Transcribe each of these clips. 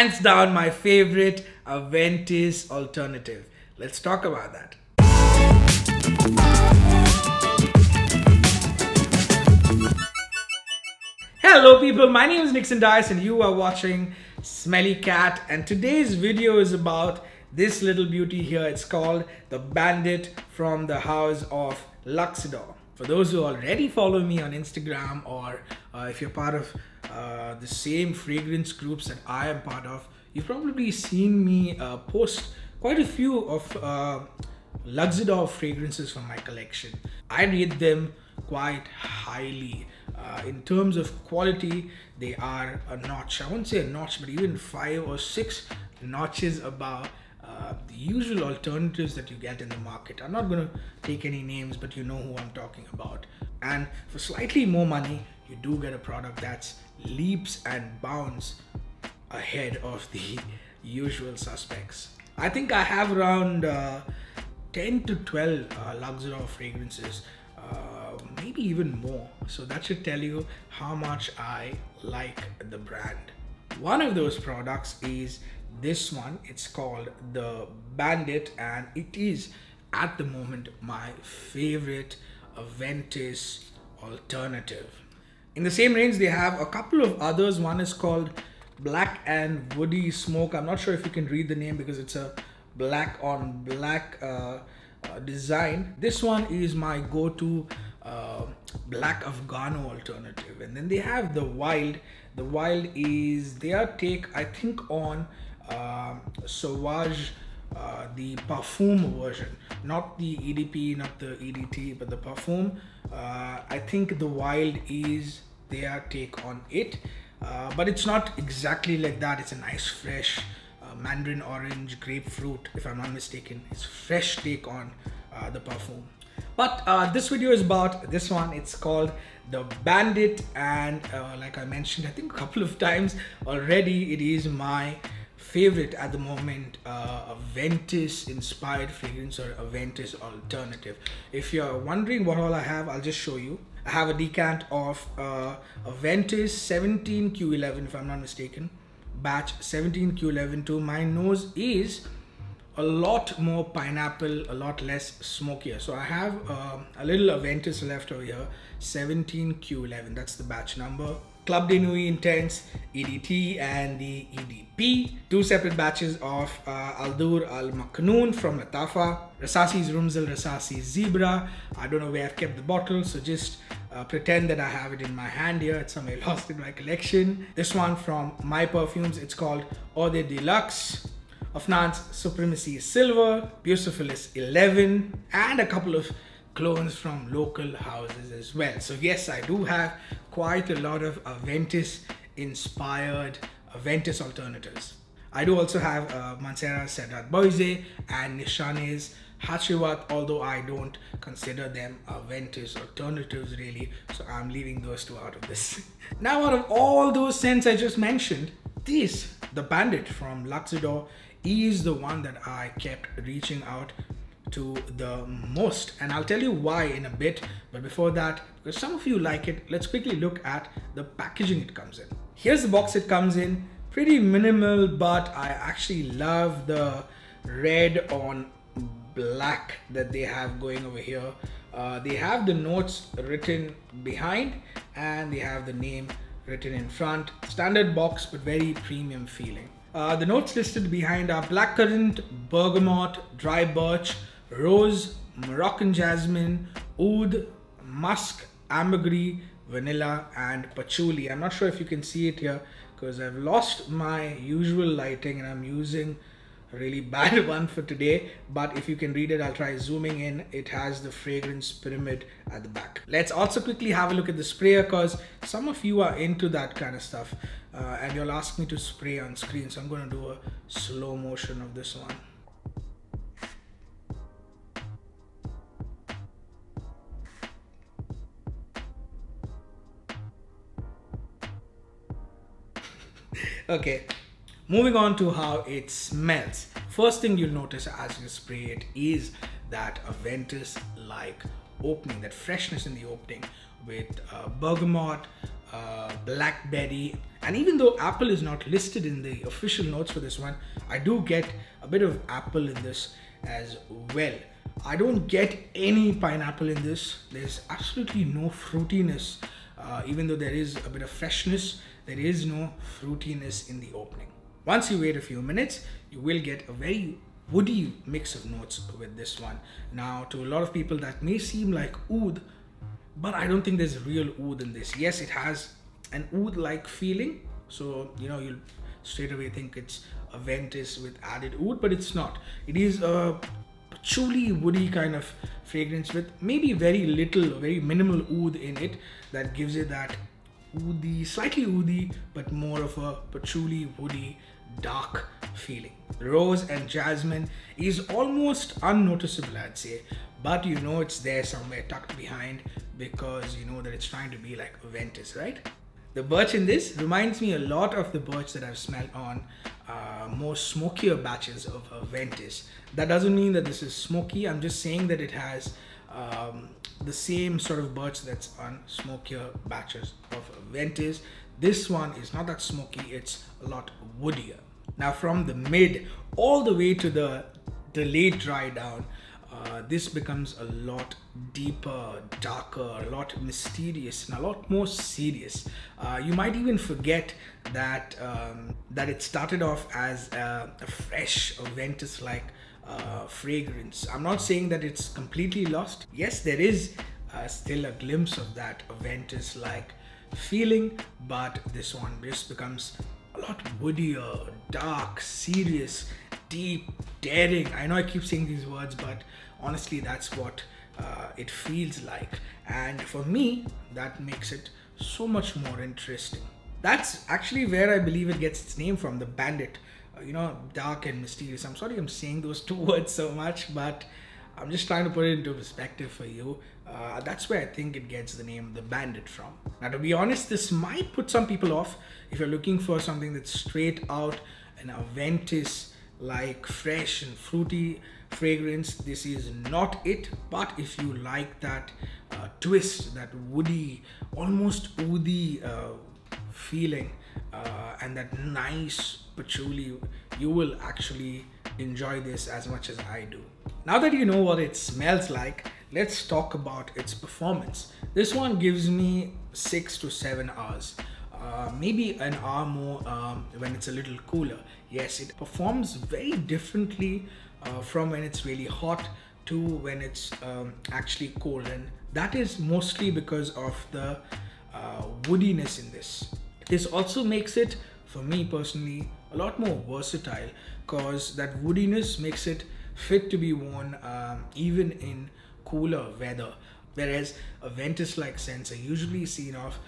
Hands down my favorite Aventus alternative. Let's talk about that. Hello people, my name is Nixon Dice and you are watching Smelly Cat, and today's video is about this little beauty here. It's called the Bandit from the house of Luxodor. For those who already follow me on Instagram, or if you're part of the same fragrance groups that I am part of, you've probably seen me post quite a few of Luxodor fragrances from my collection. I rate them quite highly. In terms of quality, they are a notch. I won't say a notch, but even 5 or 6 notches above the usual alternatives that you get in the market. I'm not going to take any names, but you know who I'm talking about. And for slightly more money, you do get a product that's leaps and bounds ahead of the usual suspects. I think I have around 10 to 12 Luxodor fragrances, maybe even more. So that should tell you how much I like the brand. One of those products is this one. It's called the Bandit, and it is at the moment my favorite Aventus alternative. In the same range, they have a couple of others. One is called Black and Woody Smoke. I'm not sure if you can read the name because it's a black on black design. This one is my go-to black Afghano alternative. And then they have the Wild. The Wild is their take, I think, on Sauvage, the Perfume version, not the EDP, not the EDT, but the Perfume. I think the Wild is their take on it, but it's not exactly like that. It's a nice fresh mandarin orange, grapefruit, if I'm not mistaken. It's fresh take on the Perfume. But this video is about this one. It's called the Bandit, and like I mentioned, I think a couple of times already, it is my favorite at the moment Aventus inspired fragrance, or Aventus alternative. If you're wondering what all I have, I'll just show you. I have a decant of Aventus 17Q11, if I'm not mistaken, batch 17Q11 too. My nose is a lot more pineapple, a lot less smokier. So I have a little Aventus left over here, 17Q11, that's the batch number. Club de Nuit Intense, EDT, and the EDP. 2 separate batches of Aldur Al Maknoon from Latafa, Rasasi's Rumzel, Rasasi's Zebra. I don't know where I've kept the bottle, so just pretend that I have it in my hand here. It's somewhere lost in my collection. This one from My Perfumes, it's called Eau de Deluxe. Afnan's Supremacy is Silver, Beautiful is 11, and a couple of clones from local houses as well. So yes, I do have quite a lot of Aventus inspired Aventus alternatives. I do also have Mansera Sedat Boise and Nishane's Hachiwat, although I don't consider them Aventus alternatives really, so I'm leaving those two out of this. Now, out of all those scents I just mentioned, this, the Bandit from Luxodor, is the one that I kept reaching out to the most, and I'll tell you why in a bit. But before that, because some of you like it, let's quickly look at the packaging it comes in. Here's the box it comes in. Pretty minimal, but I actually love the red on black that they have going over here. They have the notes written behind, and they have the name written in front. Standard box, but very premium feeling. The notes listed behind are blackcurrant, bergamot, dry birch, rose, Moroccan jasmine, oud, musk, ambergris, vanilla, and patchouli. I'm not sure if you can see it here because I've lost my usual lighting and I'm using a really bad one for today, but if you can read it, I'll try zooming in. It has the fragrance pyramid at the back. Let's also quickly have a look at the sprayer, because some of you are into that kind of stuff and you'll ask me to spray on screen, so I'm going to do a slow motion of this one. Okay, moving on to how it smells. First thing you'll notice as you spray it is that Aventus like opening, that freshness in the opening with bergamot, blackberry, and even though apple is not listed in the official notes for this one, I do get a bit of apple in this as well. I don't get any pineapple in this. There's absolutely no fruitiness. Even though there is a bit of freshness, there is no fruitiness in the opening. Once you wait a few minutes, you will get a very woody mix of notes with this one. Now, to a lot of people that may seem like oud, but I don't think there's real oud in this. Yes, it has an oud-like feeling, so you'll straight away think it's Aventus with added oud, but it's not. It is a patchouli woody kind of fragrance with maybe very little, very minimal oud in it, that gives it that woody, slightly woody, but more of a patchouli woody dark feeling. Rose and jasmine is almost unnoticeable, I'd say, but it's there somewhere tucked behind, because you know that it's trying to be like Aventus, right? The birch in this reminds me a lot of the birch that I've smelled on more smokier batches of Aventus. That doesn't mean that this is smoky. I'm just saying that it has the same sort of birch that's on smokier batches of Aventus. This one is not that smoky, it's a lot woodier. Now from the mid all the way to the late dry down, this becomes a lot deeper, darker, a lot mysterious, and a lot more serious. You might even forget that that it started off as a fresh Aventus-like fragrance. I'm not saying that it's completely lost. Yes, there is still a glimpse of that Aventus-like feeling, but this one just becomes a lot woodier, dark, serious, deep, daring. I know I keep saying these words, but honestly that's what it feels like, and for me that makes it so much more interesting. That's actually where I believe it gets its name from, the bandit. Dark and mysterious. I'm sorry I'm saying those two words so much, but I'm just trying to put it into perspective for you. That's where I think it gets the name the bandit from. Now, to be honest, this might put some people off if you're looking for something that's straight out an Aventus like fresh and fruity fragrance. This is not it, but if you like that twist, that woody, almost woody feeling, and that nice patchouli, you will actually enjoy this as much as I do. Now that you know what it smells like, let's talk about its performance. This one gives me 6 to 7 hours. Maybe an hour more when it's a little cooler. Yes, it performs very differently from when it's really hot to when it's actually cold, and that is mostly because of the woodiness in this. This also makes it, for me personally, a lot more versatile, because that woodiness makes it fit to be worn even in cooler weather, whereas Aventus-like scents are usually seen off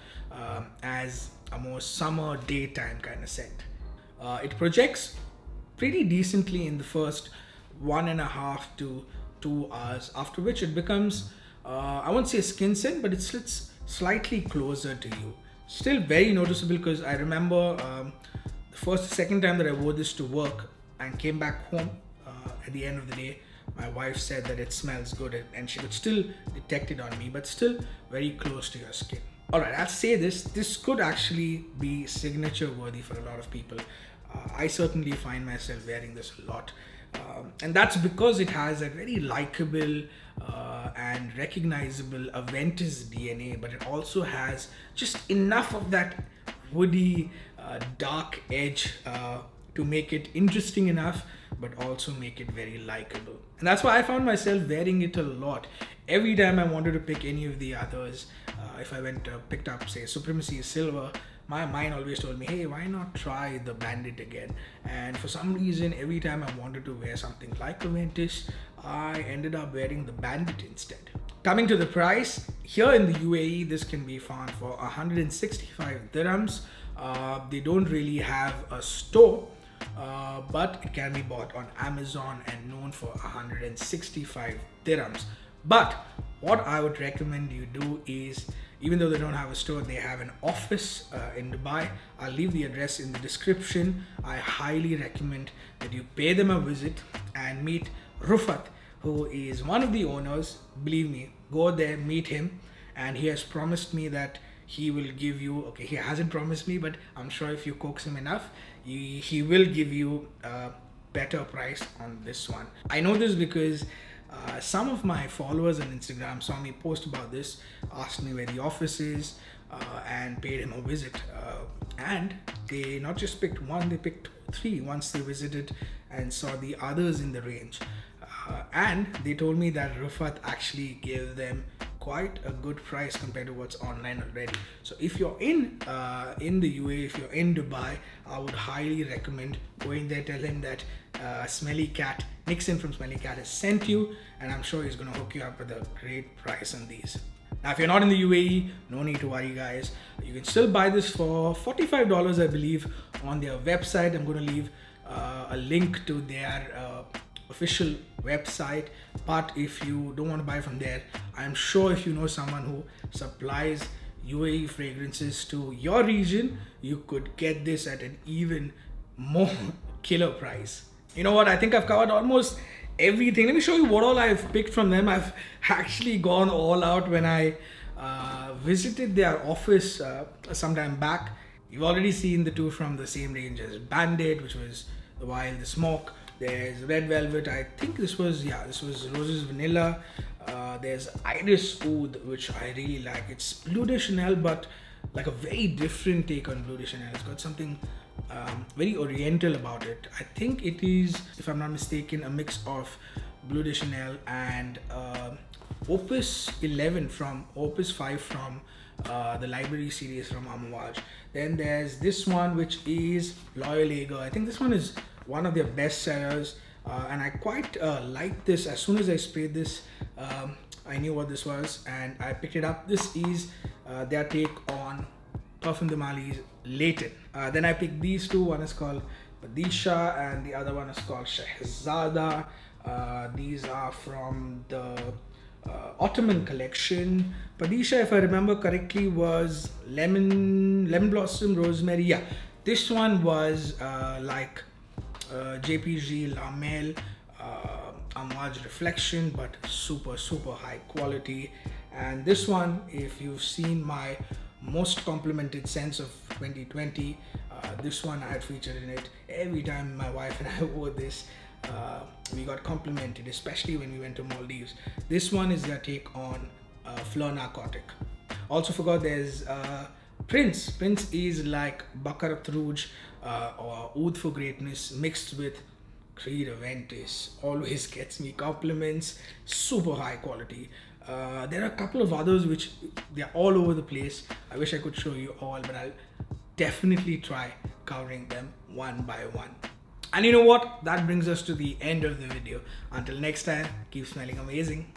as a more summer daytime kind of scent. It projects pretty decently in the first 1.5 to 2 hours, after which it becomes I won't say a skin scent, but it sits slightly closer to you. Still very noticeable, because I remember the second time that I wore this to work and came back home, at the end of the day my wife said that it smells good, and she could still detect it on me, but still very close to your skin. Alright, I'll say this could actually be signature worthy for a lot of people. I certainly find myself wearing this a lot, and that's because it has a very likable and recognizable Aventus DNA, but it also has just enough of that woody dark edge to make it interesting enough, but also make it very likable. And that's why I found myself wearing it a lot. Every time I wanted to pick any of the others, if I picked up say Supremacy Silver, my mind always told me, hey, why not try the Bandit again? And for some reason, every time I wanted to wear something like Aventus, I ended up wearing the Bandit instead. Coming to the price, here in the UAE, this can be found for 165 dirhams. They don't really have a store, but it can be bought on Amazon and known for 165 dirhams. But what I would recommend you do is, even though they don't have a store, they have an office in Dubai. I'll leave the address in the description. I highly recommend that you pay them a visit and meet Rufat, who is one of the owners. Believe me, go there, meet him, and he has promised me that he will give you, okay, he hasn't promised me, but I'm sure if you coax him enough, he will give you a better price on this one. I know this because some of my followers on Instagram saw me post about this, asked me where the office is, and paid him a visit. And they not just picked one, they picked 3 once they visited and saw the others in the range. And they told me that Rufat actually gave them quite a good price compared to what's online already. So if you're in the UAE, if you're in Dubai, I would highly recommend going there. Tell him that Smelly Cat, Nixon from Smelly Cat, has sent you, and I'm sure he's going to hook you up with a great price on these. Now, if you're not in the UAE, no need to worry, guys. You can still buy this for $45, I believe, on their website. I'm going to leave a link to their official website. But if you don't want to buy from there, I'm sure if you know someone who supplies UAE fragrances to your region, you could get this at an even more killer price. You know what? I think I've covered almost everything. Let me show you what all I've picked from them. I've actually gone all out when I visited their office some time back. You've already seen the 2 from the same range as Bandit, which was the Wild, the Smoke. There's Red Velvet. I think this was Roses Vanilla. There's Iris Oud, which I really like. It's Bleu de Chanel, but like a very different take on Bleu de Chanel. It's got something very oriental about it. I think it is, if I'm not mistaken, a mix of Bleu de Chanel and Opus 11 from Opus 5 from the library series from Amouage. Then there's this one, which is Loyal Lager. I think this one is one of their best sellers, and I quite like this. As soon as I sprayed this, I knew what this was and I picked it up. This is their take on Parfum de Mali's Leighton. Then I picked these 2. One is called Padisha and the other one is called Shehzada. These are from the Ottoman collection. Padisha, if I remember correctly, was lemon blossom, rosemary. Yeah, this one was like JPG Lamel Amouage Reflection, but super high quality. And this one, if you've seen my most complimented scents of 2020, this one I had featured in it. Every time my wife and I wore this, we got complimented, especially when we went to Maldives. This one is their take on Fleur Narcotic. Also forgot there's Prince. Prince is like Baccarat Rouge or Oud for Greatness mixed with Creed Aventus. Always gets me compliments, super high quality. There are a couple of others which they're all over the place. I wish I could show you all, but I'll definitely try covering them one by one. And you know what? That brings us to the end of the video. Until next time, keep smelling amazing.